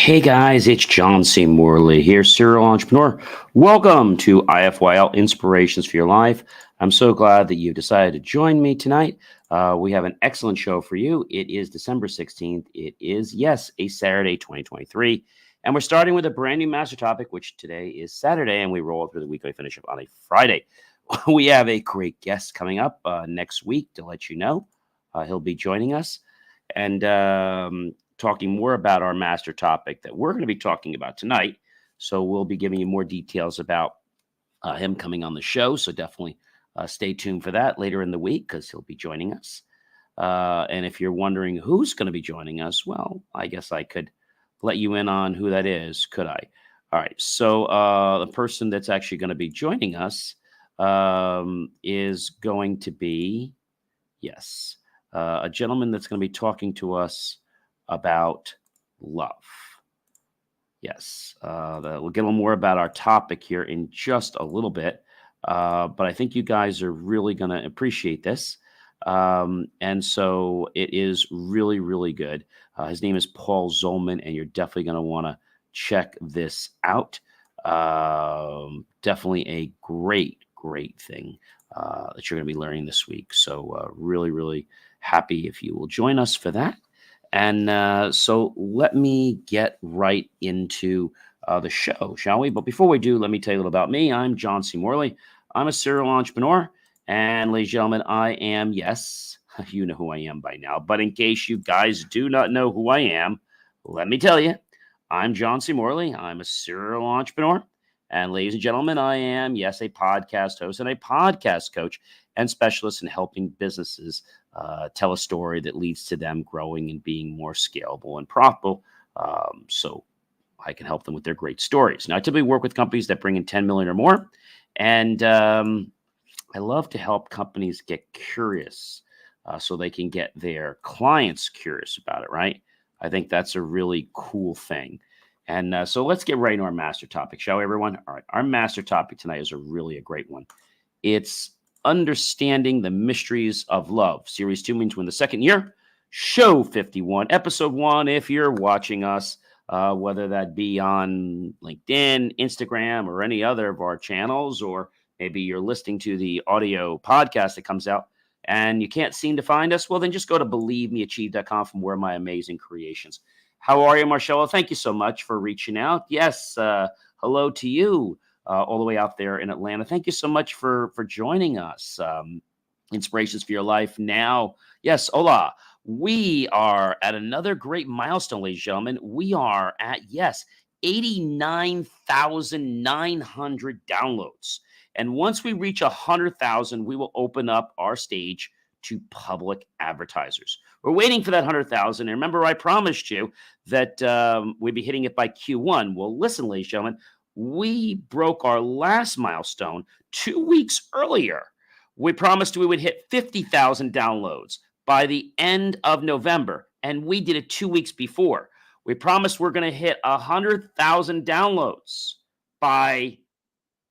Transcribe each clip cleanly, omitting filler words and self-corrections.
Hey guys, it's John C. Morley here, serial entrepreneur. Welcome to IFYL Inspirations for Your Life. I'm so glad that you decided to join me tonight. We have an excellent show for you. It is December 16th. It is, yes, a Saturday, 2023. And we're starting with a brand new master topic, which today is Saturday, and we roll through the weekly finish up on a Friday. We have a great guest coming up next week to let you know. He'll be joining us. And talking more about our master topic that we're going to be talking about tonight. So we'll be giving you more details about him coming on the show. So definitely stay tuned for that later in the week because he'll be joining us. And if you're wondering who's going to be joining us, well, I guess I could let you in on who that is, could I? All right. So the person that's actually going to be joining us is going to be, yes, a gentleman that's going to be talking to us about love. Yes, we'll get a little more about our topic here in just a little bit, but I think you guys are really going to appreciate this. And so it is really, really good. His name is Paul Zolman, and you're definitely going to want to check this out. Definitely a great, great thing that you're going to be learning this week. So really, really happy if you will join us for that. And so let me get right into the show, shall we? But before we do, let me tell you a little about me. I'm John C. Morley. I'm a serial entrepreneur. And ladies and gentlemen, I am, yes, you know who I am by now. But in case you guys do not know who I am, let me tell you, I'm John C. Morley. I'm a serial entrepreneur. And ladies and gentlemen, I am, yes, a podcast host and a podcast coach and specialist in helping businesses tell a story that leads to them growing and being more scalable and profitable. So I can help them with their great stories. Now, I typically work with companies that bring in 10 million or more. And I love to help companies get curious so they can get their clients curious about it, right? I think that's a really cool thing. And so let's get right into our master topic, shall we, everyone? All right. Our master topic tonight is a great one. It's Understanding the Mysteries of Love. Series 2 means we're in the second year. Show 51, episode 1, if you're watching us, whether that be on LinkedIn, Instagram, or any other of our channels, or maybe you're listening to the audio podcast that comes out and you can't seem to find us, well, then just go to believemeachieve.com for more of my amazing creations. How are you, Marcella? Thank you so much for reaching out. Yes, hello to you. All the way out there in Atlanta. Thank you so much for joining us. Inspirations for Your Life now. Yes, hola. We are at another great milestone, ladies and gentlemen. We are at, yes, 89,900 downloads. And once we reach 100,000, we will open up our stage to public advertisers. We're waiting for that 100,000. And remember, I promised you that we'd be hitting it by Q1. Well, listen, ladies and gentlemen, we broke our last milestone 2 weeks earlier. We promised we would hit 50,000 downloads by the end of November, and we did it 2 weeks before. We promised we're going to hit 100,000 downloads by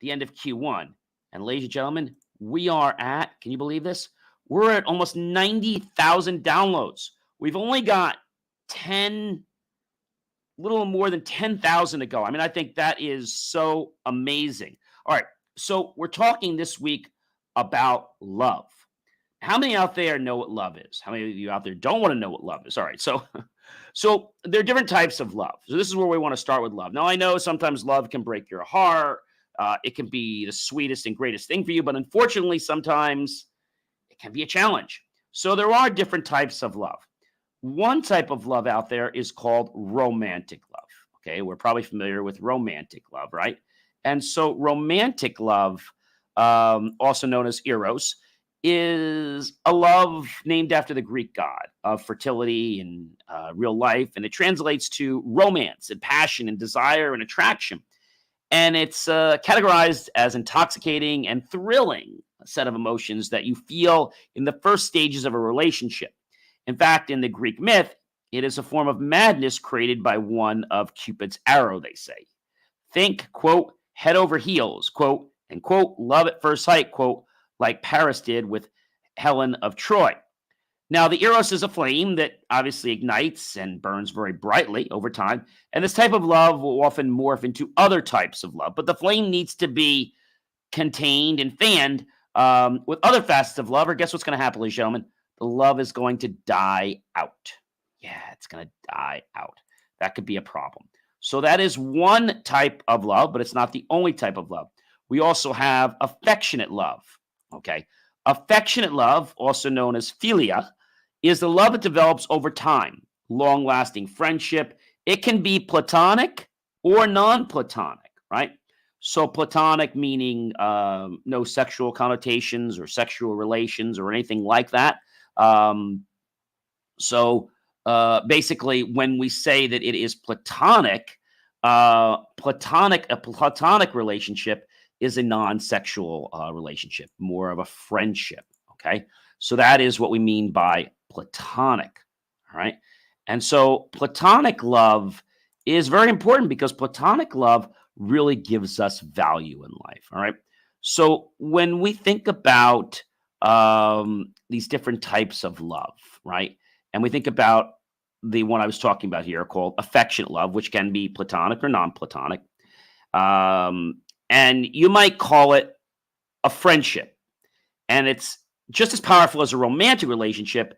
the end of Q1. And ladies and gentlemen, we are at, can you believe this? We're at almost 90,000 downloads. We've only got little more than 10,000 to go. I mean, I think that is so amazing. All right. So we're talking this week about love. How many out there know what love is? How many of you out there don't want to know what love is? All right. So there are different types of love. So this is where we want to start with love. Now, I know sometimes love can break your heart. It can be the sweetest and greatest thing for you, but unfortunately, sometimes it can be a challenge. So there are different types of love. One type of love out there is called romantic love. Okay, we're probably familiar with romantic love, right? And so romantic love, also known as Eros, is a love named after the Greek god of fertility and real life. And it translates to romance and passion and desire and attraction. And it's categorized as intoxicating and thrilling set of emotions that you feel in the first stages of a relationship. In fact, in the Greek myth, it is a form of madness created by one of Cupid's arrow, they say. Think, quote, head over heels, quote, and quote, love at first sight, quote, like Paris did with Helen of Troy. Now, the Eros is a flame that obviously ignites and burns very brightly over time. And this type of love will often morph into other types of love. But the flame needs to be contained and fanned with other facets of love, or guess what's going to happen, ladies and gentlemen? The love is going to die out. Yeah, it's going to die out. That could be a problem. So that is one type of love, but it's not the only type of love. We also have affectionate love. Okay. Affectionate love, also known as philia, is the love that develops over time, long lasting friendship. It can be platonic or non platonic, right? So, platonic meaning no sexual connotations or sexual relations or anything like that. Um, Basically, when we say that it is platonic, a platonic relationship is a non-sexual relationship, more of a friendship. Okay, so that is what we mean by platonic. All right, and so platonic love is very important because platonic love really gives us value in life. All right, so when we think about these different types of love, right? And we think about the one I was talking about here called affectionate love, which can be platonic or non-platonic. And you might call it a friendship. And it's just as powerful as a romantic relationship.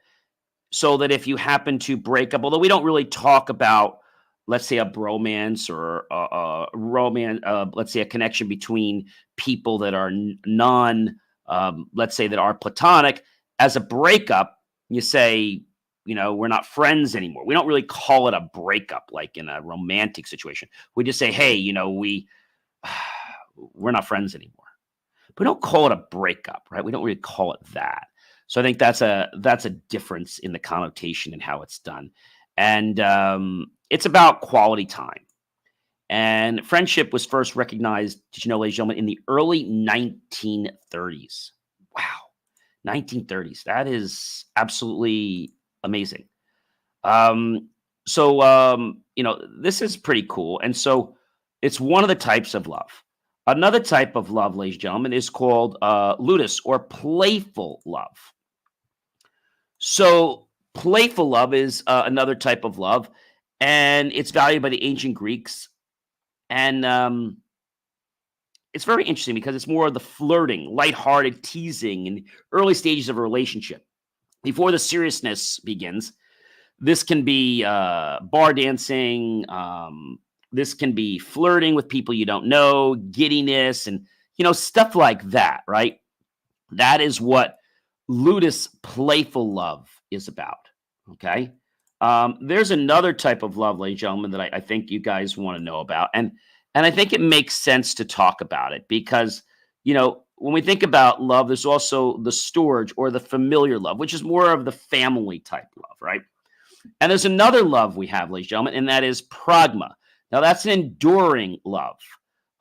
So that if you happen to break up, although we don't really talk about, let's say, a bromance or a romance, let's say a connection between people that are let's say that are platonic, as a breakup, you say, we're not friends anymore. We don't really call it a breakup like in a romantic situation. We just say, hey, we're not friends anymore. But we don't call it a breakup, right? We don't really call it that. So I think that's a difference in the connotation and how it's done. And it's about quality time. And friendship was first recognized, did you know, ladies and gentlemen, in the early 1930s. Wow. 1930s. That is absolutely amazing. This is pretty cool. And so it's one of the types of love. Another type of love, ladies and gentlemen, is called Ludus or playful love. So playful love is another type of love, and it's valued by the ancient Greeks. And it's very interesting because it's more of the flirting, lighthearted teasing in the early stages of a relationship. Before the seriousness begins, this can be bar dancing. This can be flirting with people you don't know, giddiness, and stuff like that, right? That is what Ludus playful love is about. Okay. There's another type of love, ladies and gentlemen, that I think you guys want to know about. And I think it makes sense to talk about it because, when we think about love, there's also the storge or the familiar love, which is more of the family type love, right? And there's another love we have, ladies and gentlemen, and that is pragma. Now, that's an enduring love.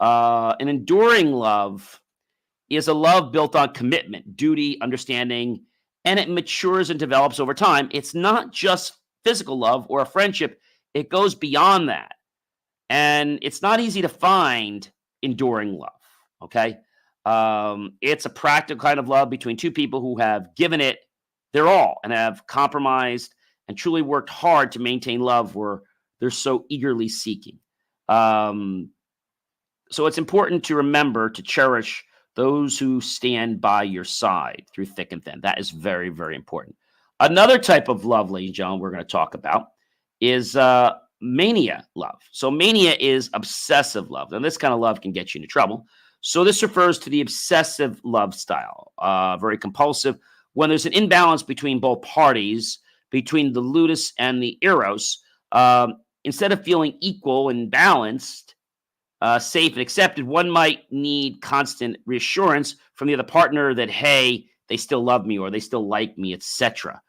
An enduring love is a love built on commitment, duty, understanding, and it matures and develops over time. It's not just physical love or a friendship, it goes beyond that. And it's not easy to find enduring love, okay? It's a practical kind of love between two people who have given it their all and have compromised and truly worked hard to maintain love where they're so eagerly seeking. So it's important to remember to cherish those who stand by your side through thick and thin. That is very, very important. Another type of love, ladies and gentlemen, we're going to talk about is mania love. So mania is obsessive love. And this kind of love can get you into trouble. So this refers to the obsessive love style, very compulsive. When there's an imbalance between both parties, between the Ludus and the Eros, instead of feeling equal and balanced, safe and accepted, one might need constant reassurance from the other partner that, hey, they still love me or they still like me, etc.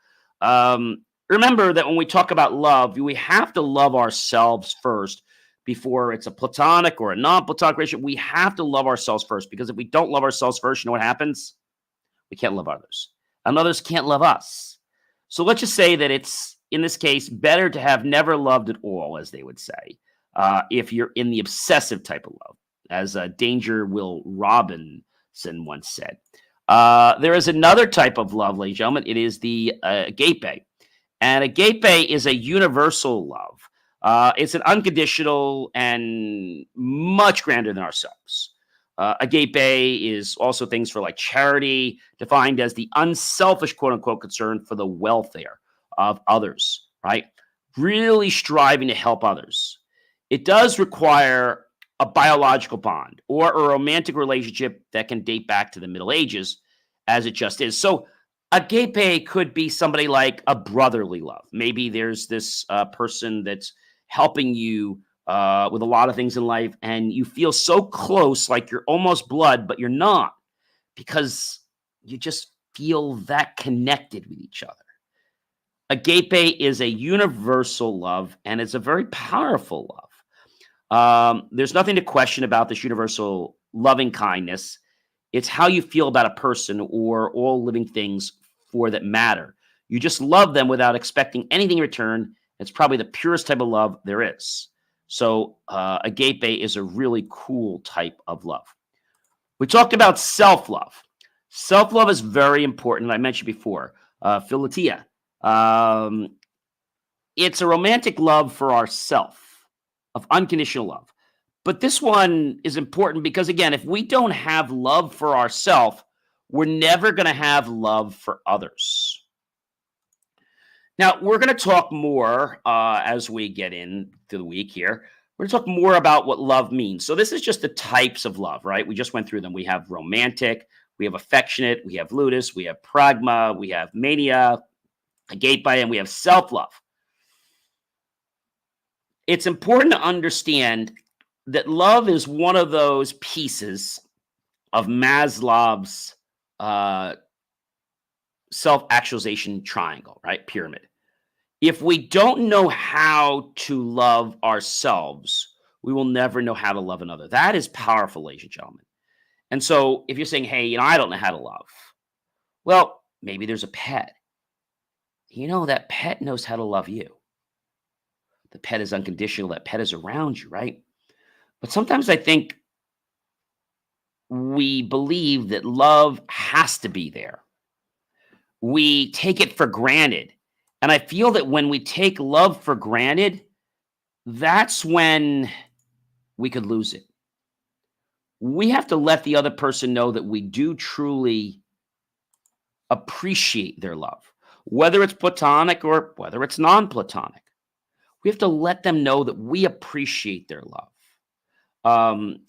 Remember that when we talk about love, we have to love ourselves first before it's a platonic or a non-platonic relationship. We have to love ourselves first because if we don't love ourselves first, you know what happens? We can't love others, and others can't love us. So let's just say that it's, in this case, better to have never loved at all, as they would say, if you're in the obsessive type of love, as Danger Will Robinson once said. There is another type of love, ladies and gentlemen. It is the agape. And agape is a universal love. It's an unconditional and much grander than ourselves. Agape is also things for like charity, defined as the unselfish, quote unquote, concern for the welfare of others, right? Really striving to help others. It does require a biological bond or a romantic relationship that can date back to the Middle Ages, as it just is. So, agape could be somebody like a brotherly love. Maybe there's this person that's helping you with a lot of things in life, and you feel so close, like you're almost blood, but you're not, because you just feel that connected with each other. Agape is a universal love, and it's a very powerful love. There's nothing to question about this universal loving kindness. It's how you feel about a person or all living things for that matter. You just love them without expecting anything in return. It's probably the purest type of love there is. So, agape is a really cool type of love. We talked about self-love. Self-love is very important. I mentioned before, philatia. It's a romantic love for ourself, of unconditional love. But this one is important because, again, if we don't have love for ourselves, we're never going to have love for others. Now, we're going to talk more as we get into the week here. We're going to talk more about what love means. So this is just the types of love, right? We just went through them. We have romantic, we have affectionate, we have Ludus, we have Pragma, we have Mania, Agape, and we have self-love. It's important to understand that love is one of those pieces of Maslow's self-actualization triangle, right? Pyramid. If we don't know how to love ourselves, we will never know how to love another. That is powerful, ladies and gentlemen. And so if you're saying, hey, I don't know how to love, well, maybe there's a pet. That pet knows how to love you. The pet is unconditional. That pet is around you, right? But sometimes I think we believe that love has to be there. We take it for granted. And I feel that when we take love for granted, that's when we could lose it. We have to let the other person know that we do truly appreciate their love, whether it's platonic or whether it's non-platonic. We have to let them know that we appreciate their love.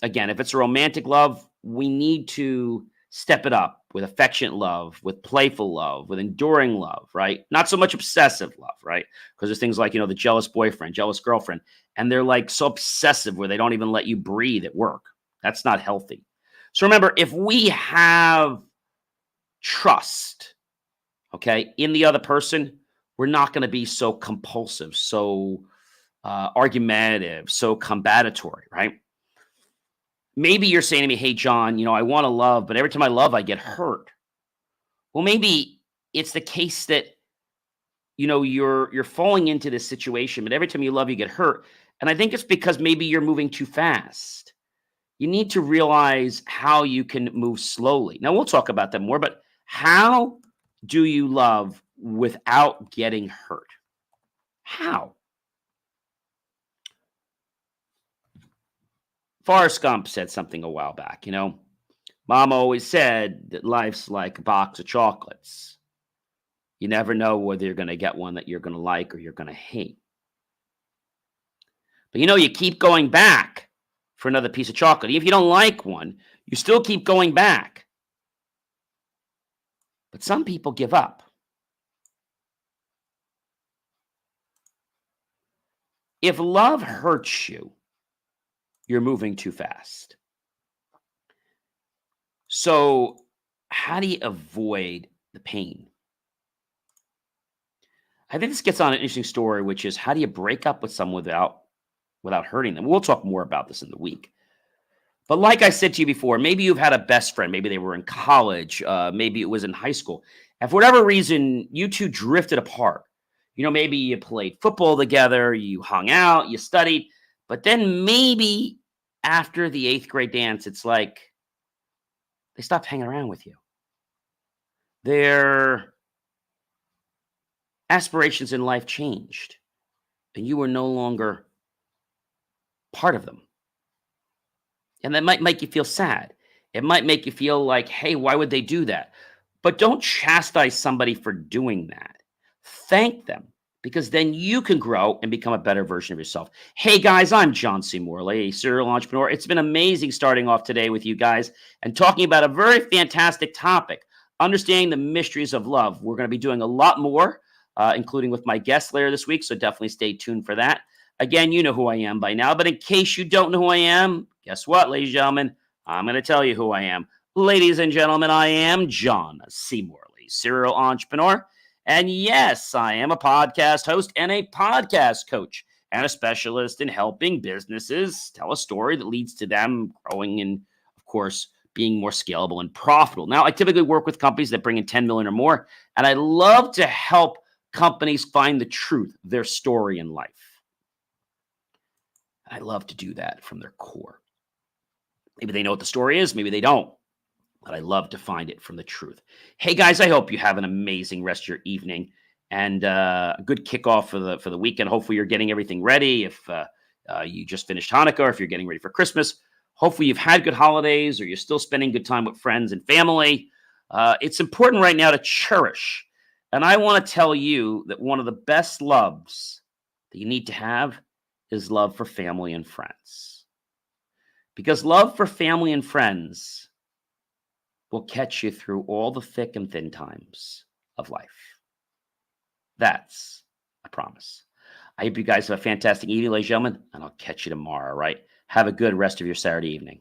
Again, if it's a romantic love, we need to step it up with affectionate love, with playful love, with enduring love, right? Not so much obsessive love, right? Because there's things like, the jealous boyfriend, jealous girlfriend, and they're like so obsessive where they don't even let you breathe at work. That's not healthy. So remember, if we have trust, okay, in the other person, we're not going to be so compulsive, so argumentative, so combatatory, right? Maybe you're saying to me, hey, John, I want to love, but every time I love, I get hurt. Well, maybe it's the case that, you're falling into this situation, but every time you love, you get hurt. And I think it's because maybe you're moving too fast. You need to realize how you can move slowly. Now, we'll talk about that more, but how do you love without getting hurt? How? Forrest Gump said something a while back, Mom always said that life's like a box of chocolates. You never know whether you're going to get one that you're going to like or you're going to hate. But you keep going back for another piece of chocolate. If you don't like one, you still keep going back. But some people give up. If love hurts you, you're moving too fast. So how do you avoid the pain? I think this gets on an interesting story, which is how do you break up with someone without hurting them? We'll talk more about this in the week. But like I said to you before, maybe you've had a best friend. Maybe they were in college. Maybe it was in high school. And for whatever reason, you two drifted apart. Maybe you played football together, you hung out, you studied. But then maybe after the 8th grade dance, it's like they stopped hanging around with you. their aspirations in life changed and you were no longer part of them. And that might make you feel sad. It might make you feel like, hey, why would they do that? But don't chastise somebody for doing that. Thank them because then you can grow and become a better version of yourself. Hey guys, I'm John C. Morley, a serial entrepreneur. It's been amazing starting off today with you guys and talking about a very fantastic topic, understanding the mysteries of love. We're going to be doing a lot more, including with my guests later this week. So definitely stay tuned for that. Again, you know who I am by now, but in case you don't know who I am, guess what, ladies and gentlemen? I'm going to tell you who I am. Ladies and gentlemen, I am John C. Morley, serial entrepreneur. And yes, I am a podcast host and a podcast coach and a specialist in helping businesses tell a story that leads to them growing and, of course, being more scalable and profitable. Now, I typically work with companies that bring in 10 million or more, and I love to help companies find the truth, their story in life. I love to do that from their core. Maybe they know what the story is, maybe they don't, but I love to find it from the truth. Hey guys, I hope you have an amazing rest of your evening and a good kickoff for the weekend. Hopefully you're getting everything ready. If you just finished Hanukkah, or if you're getting ready for Christmas, hopefully you've had good holidays or you're still spending good time with friends and family. It's important right now to cherish. And I want to tell you that one of the best loves that you need to have is love for family and friends. Because love for family and friends will catch you through all the thick and thin times of life. That's a promise. I hope you guys have a fantastic evening, ladies and gentlemen, and I'll catch you tomorrow, all right? Have a good rest of your Saturday evening.